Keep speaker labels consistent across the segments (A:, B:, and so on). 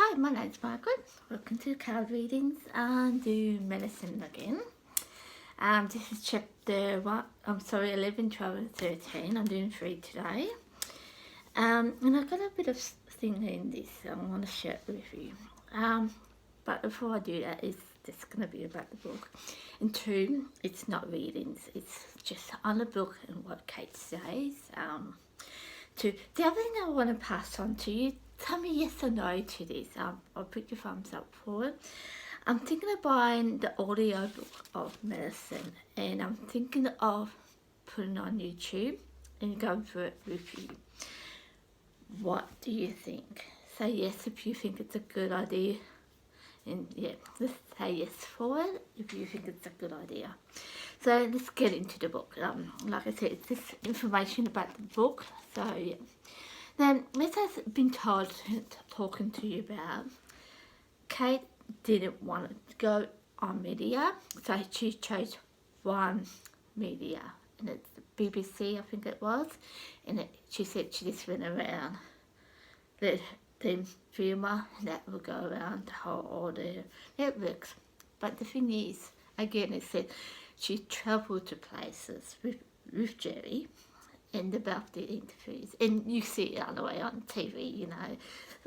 A: Hi, my name's Margaret. Welcome to card readings and do medicine again. This is chapter 11, 12 and 13. I'm doing 3 today. And I've got a bit of thing in this I want to share with you. But before I do that, it's just going to be about the book. And 2, it's not readings. It's just on the book and what Kate says. The other thing I want to pass on to you, tell me yes or no to this. I'll put your thumbs up for it. I'm thinking of buying the audio book of medicine, and I'm thinking of putting it on YouTube and going through it with you. What do you think? Say yes if you think it's a good idea, and yeah, just say yes for it if you think it's a good idea. So let's get into the book. Like I said, it's just information about the book. So yeah. Then, as I've been told, talking to you about, Kate didn't want to go on media, so she chose one media, and it's the BBC, I think it was, and she said she just went around the filmer that will go around all the networks. But the thing is, again, it said she travelled to places with Jerry and about the interviews, and you see it on the way on TV, you know.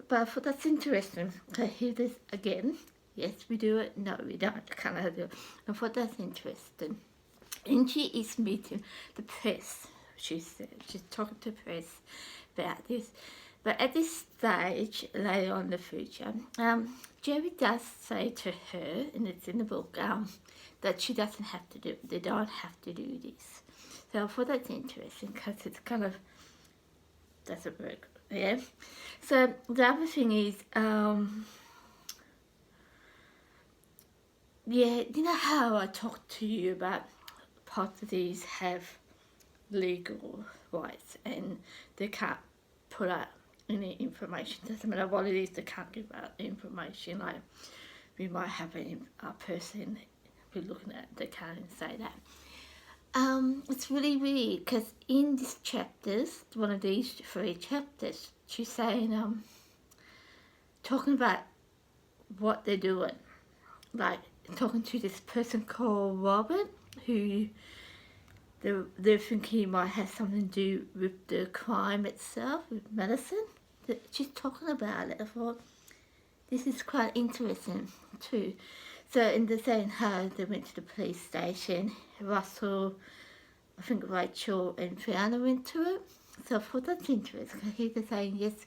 A: But I thought that's interesting. I hear this again. Yes, we do it. No, we don't. Kind of do it. I thought that's interesting. And she is meeting the press. She said she's talking to the press about this. But at this stage, later on in the future, Jerry does say to her, and it's in the book, that she doesn't have to do it. They don't have to do this. So I thought that's interesting because it's kind of doesn't work, yeah. So the other thing is, yeah, you know how I talked to you about properties have legal rights and they can't put out any information. Doesn't matter what it is, they can't give out information. Like we might have a person we're looking at, they can't say that. It's really weird because in these chapters, one of these 3 chapters, she's saying, talking about what they're doing, like talking to this person called Robert, who they think he might have something to do with the crime itself, with medicine. She's talking about it. I thought this is quite interesting too. So in the saying how they went to the police station, Russell, I think Rachel and Fiona went to it. So I thought that's interesting. I hear they're saying, yes,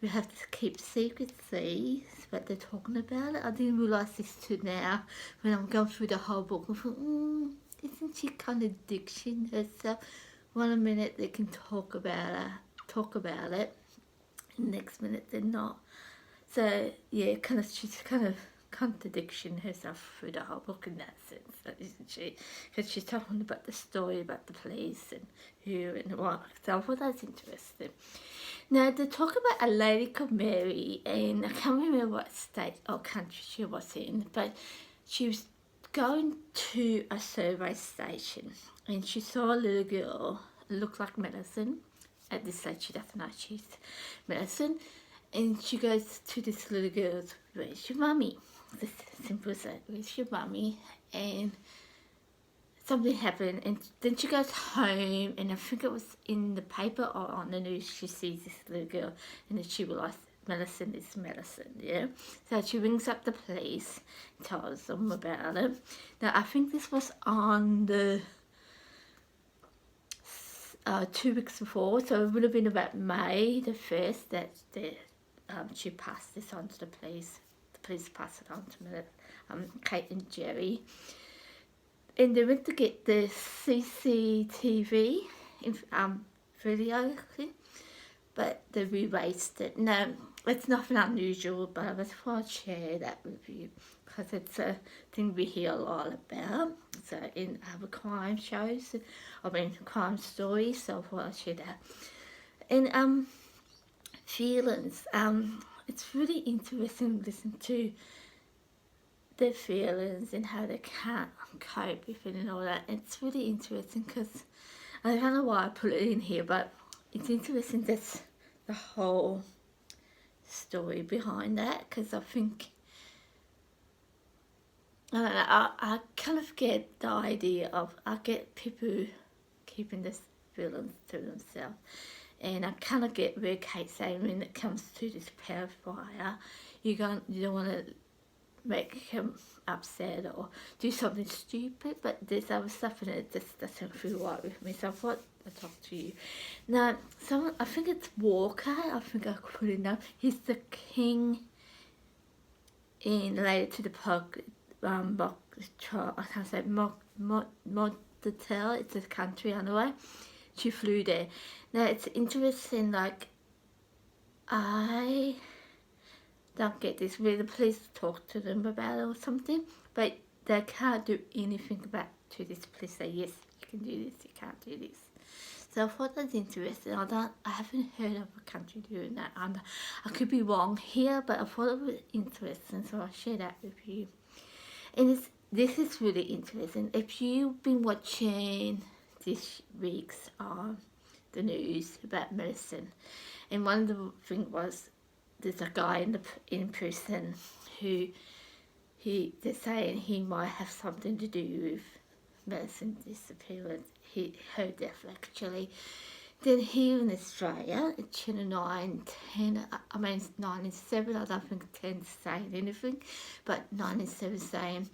A: we have to keep secrecy, but they're talking about it. I didn't realise this till now when I'm going through the whole book. I thought, isn't she contradiction herself? One minute they can talk about it, and next minute they're not. So yeah, she's kind of contradiction herself through the whole book in that sense, isn't she? Because she's talking about the story about the police and who and what. So I thought that's interesting. Now they talk about a lady called Mary, and I can't remember what state or country she was in, but she was going to a survey station and she saw a little girl look like Madeleine. At this stage she doesn't know she's Madeleine, and she goes to this little girl, where's your mummy? This simple as that, where's your mummy? And something happened, and then she goes home, and I think it was in the paper or on the news, she sees this little girl, and then she realised medicine is medicine, yeah? So she rings up the police, tells them about it. Now, I think this was on the 2 weeks before, so it would have been about May the 1st that she passed this on to the police. The police passed it on to Kate and Jerry. And they went to get the CCTV video clip, but they erased it. No, it's nothing unusual, but I just want to share that with you because it's a thing we hear a lot about. So in other crime shows, crime stories, so I want to share that. And feelings, it's really interesting to listen to their feelings and how they can't cope with it and all that. It's really interesting because I don't know why I put it in here, but it's interesting that the whole story behind that, because I think, I don't know, I kind of get the idea of, I get people keeping this feelings to themselves, and I kind of get where Kate's saying when it comes to this pacifier, you don't want to make him upset or do something stupid, but there's other stuff in it that just doesn't feel right with me, so I thought I'd talk to you. Now, someone, I think it's Walker, I think I could put it down, he's the king in related to the I can't say Montreal, it's a country anyway. She flew there. Now it's interesting, like, I don't get this, where the police talk to them about it or something, but they can't do anything about to this police, say yes, you can do this, you can't do this. So I thought that's interesting. I haven't heard of a country doing that, and I could be wrong here, but I thought it was interesting, so I'll share that with you. And this is really interesting. If you've been watching this week's the news about medicine, and one of the things was, there's a guy in prison who they're saying he might have something to do with medicine disappearance, her death actually. Then here in Australia, it's Channel 9, 10, I mean 9 and 7, I don't think 10 saying anything, but 9 and 7 saying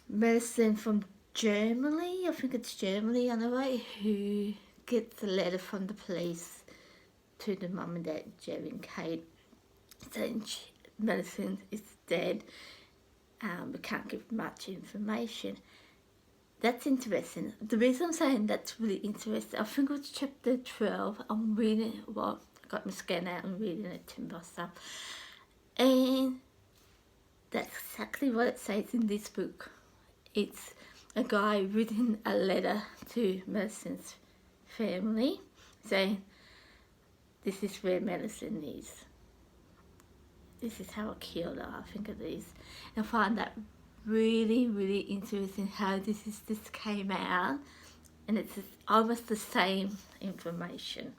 A: medicine from Germany, I think it's Germany anyway, who gets a letter from the police to the mum and dad, Jerry and Kate, saying medicine is dead, we can't give much information. That's interesting. The reason I'm saying that's really interesting, I think it was chapter 12, I'm reading, well, I got my scan out and reading it to myself, and that's exactly what it says in this book. It's a guy written a letter to Medicine's family saying, this is where medicine is. This is how I killed her, I think it is. And I find that really, really interesting how this came out, and it's almost the same information.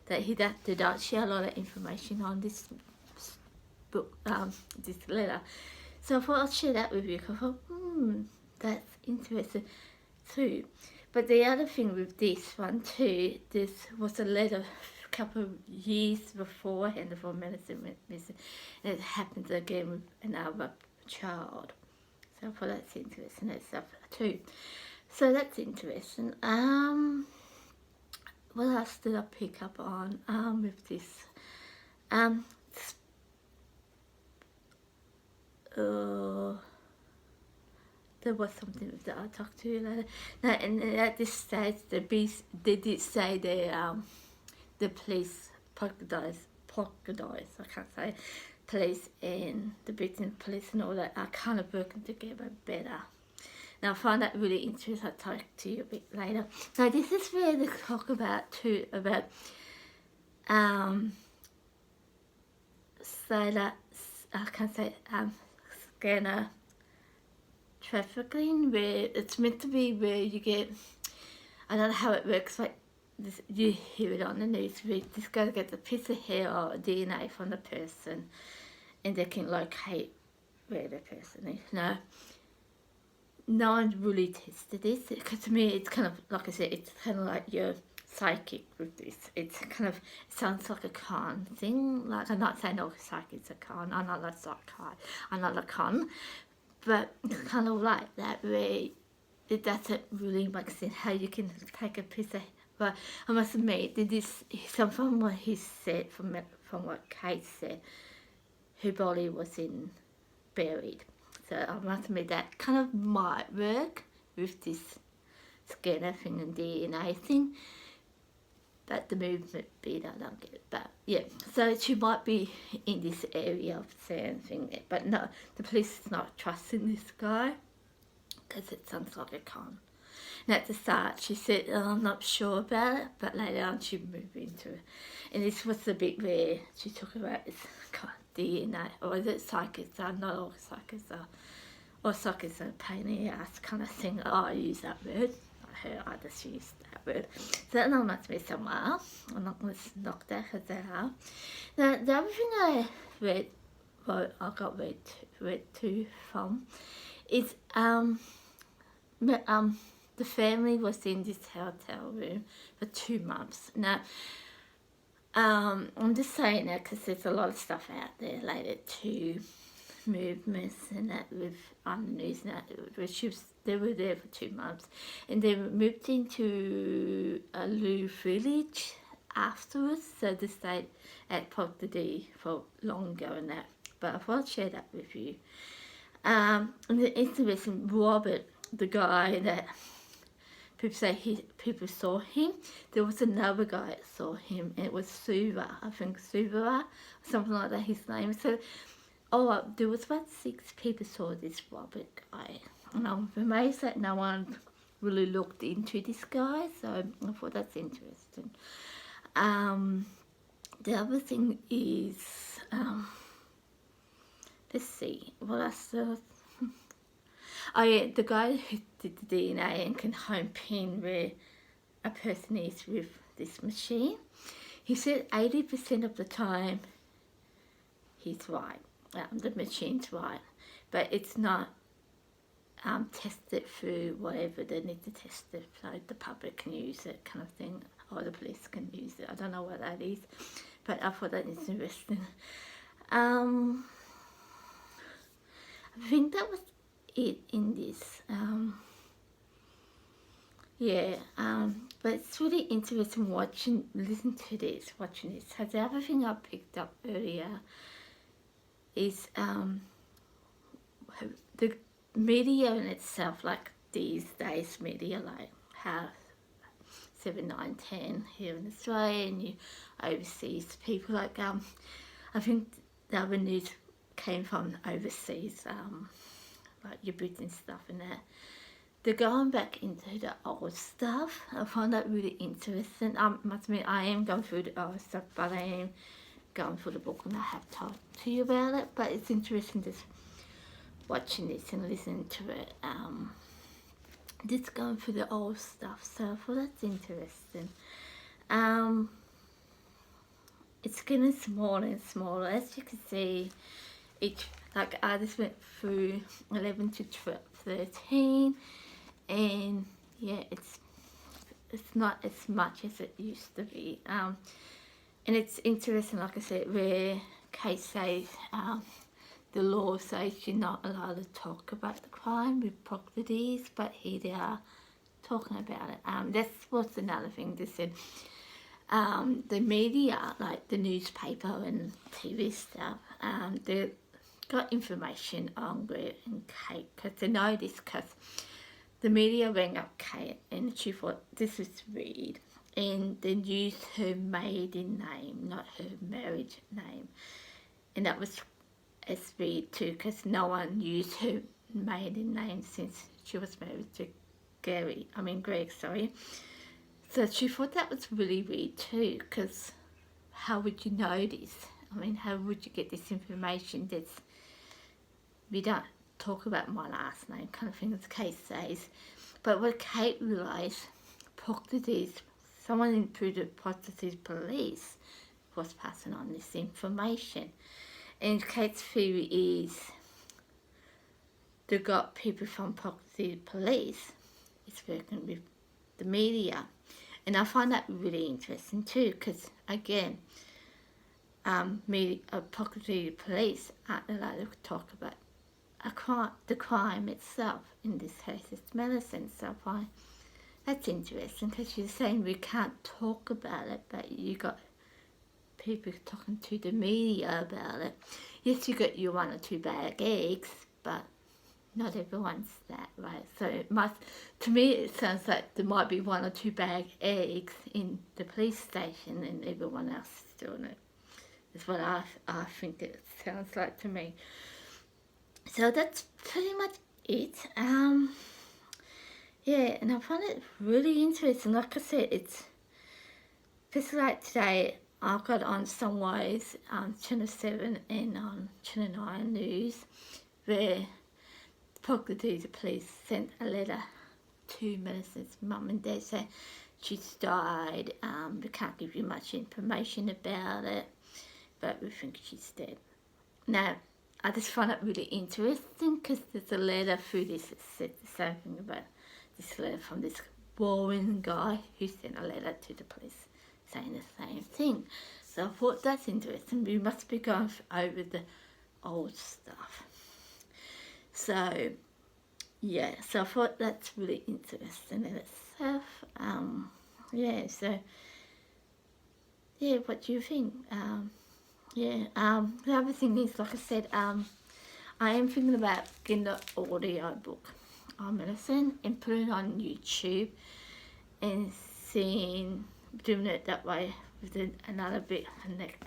A: That he did not share a lot of information on this book, this letter. So I thought I'd share that with you, because I thought, that's interesting too. But the other thing with this one too, this was a letter a couple of years beforehand before medicine went missing, and it happened again with another child. So I thought that's interesting itself too. So that's interesting. What else did I pick up on with this? There was something that I'll talk to you later. Now, and at this stage, they did say the police, I can't say, police and the Britain police and all that are kind of working together better. Now I find that really interesting. I'll talk to you a bit later. Now this is where they talk about too, about scanner trafficking, where it's meant to be where you get, I don't know how it works, like this, you hear it on the news, where this guy gets a piece of hair or DNA from the person, and they can locate where the person is. Now, no one's really tested this, because to me it's kind of, like I said, it's kind of like your psychic with this. It's kind of, it sounds like a con thing. Like, I'm not saying all psychics are con, I'm not a psychic, I'm not a con, but it's kind of like that, where it doesn't really make sense how you can take a piece of, but I must admit, from what he said, from what Kate said, her body was buried. So I must admit that kind of might work with this scanner thing and DNA thing. But the movement bit, I don't get it. But yeah, so she might be in this area of saying thing, but no, the police is not trusting this guy, because it sounds like a con. And at the start she said, oh, I'm not sure about it, but later on she moved into it. And this was the bit where she talked about this DNA, or is it psychics? Not all psychics are, or psychics are a pain in the ass kind of thing. Oh, I use that word, I heard others use that word. So that one must be somewhere. I'm not going to knock that because they are. Now, the other thing I got read to from is the family was in this hotel room for 2 months. Now, I'm just saying that because there's a lot of stuff out there related to movements and that with on the news and that. They were there for 2 months, and they moved into a new village afterwards, so they stayed at Portland for longer and that. But I thought I'd share that with you. And the interesting, Robert, the guy that people saw him, there was another guy that saw him, and it was Suva, I think Suva, something like that, his name. So, there was about 6 people saw this Robert guy, and I'm amazed that no one really looked into this guy, so I thought that's interesting. The other thing is, let's see, what else? Oh yeah, the guy who did the DNA and can home pin where a person is with this machine, he said 80% of the time he's right. The machine's right, but it's not tested through whatever they need to test it, so the public can use it, kind of thing, or the police can use it. I don't know what that is, but I thought that is interesting. I think that was it in this. But it's really interesting watching this. So the other thing I picked up earlier is the media in itself, like these days media, like how 7, 9, 10 here in Australia and you overseas people, like I think the other news came from overseas, like your Britain stuff and that. They're going back into the old stuff. I find that really interesting. I must admit, I am going through the old stuff, but I am going through the book and I have talked to you about it. But it's interesting just watching this and listening to it. Just going through the old stuff, so I thought that's interesting. It's getting smaller and smaller. As you can see, I just went through 11 to 13, and yeah, it's not as much as it used to be. And it's interesting, like I said, where Kate says the law says you're not allowed to talk about the crime with properties, but here they are talking about it. That's what's another thing they said. The media, like the newspaper and TV stuff, they got information on Greg and Kate because they know this, because the media rang up Kate and she thought this was weird, and they used her maiden name, not her marriage name, and that was weird too, because no one used her maiden name since she was married to Greg, sorry. So she thought that was really weird too, because how would you know this? How would you get this information? We don't talk about my last name, kind of thing, as Kate says. But what Kate realised, someone in the Portuguese police was passing on this information. And Kate's theory is they got people from Portuguese police is working with the media. And I find that really interesting too, because again, Portuguese police aren't allowed to talk about the crime itself. In this case, it's medicine. So I find that's interesting, because you're saying we can't talk about it, but you got people talking to the media about it. Yes, you got your 1 or 2 bag eggs, but not everyone's that, right? So to me, it sounds like there might be 1 or 2 bag eggs in the police station, and everyone else is doing it. That's what I think it sounds like to me. So that's pretty much it. Yeah, and I find it really interesting. Like I said, it's just like today, I've got on some ways Channel 7 and on Channel 9 News, where the Portuguese police sent a letter 2 medicines. Mum and Dad say she's died. We can't give you much information about it, but we think she's dead. Now, I just find it really interesting because there's a letter through this that said the same thing about this letter from this Warren guy who sent a letter to the police saying the same thing. So I thought that's interesting. We must be going over the old stuff. So yeah, so I thought that's really interesting in itself. Yeah, so yeah, what do you think? The other thing is, like I said, I am thinking about getting the audio book on medicine and putting it on YouTube and doing it that way with another bit, the next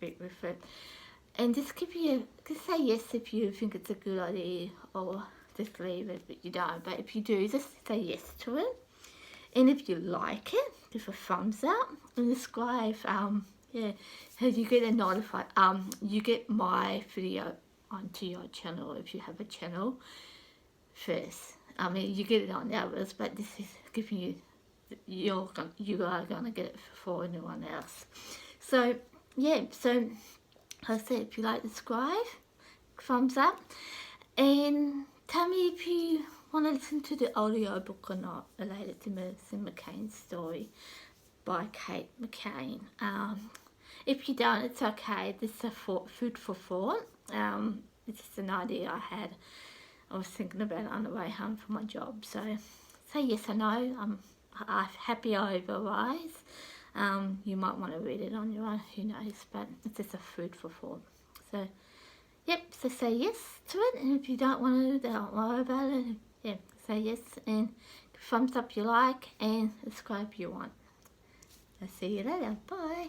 A: bit with it. And just say yes if you think it's a good idea, or just leave it, but you don't. But if you do, just say yes to it. And if you like it, give a thumbs up and subscribe. Yeah, so you get a notified. You get my video onto your channel if you have a channel first. I mean, you get it on the others, but this is giving you. You are gonna get it before anyone else. So yeah, so. Like I said, if you like, subscribe, thumbs up, and tell me if you want to listen to the audio book or not related to Madeleine McCann's story by Kate McCann. If you don't, it's okay. This is food for thought. It's just an idea I had. I was thinking about it on the way home from my job. So say yes or no. I'm happy otherwise. You might want to read it on your own, who knows, but it's just a food for thought. So, yep, so say yes to it, and if you don't want to, don't worry about it. Yeah, say yes, and thumbs up you like, and subscribe you want. I'll see you later. Bye.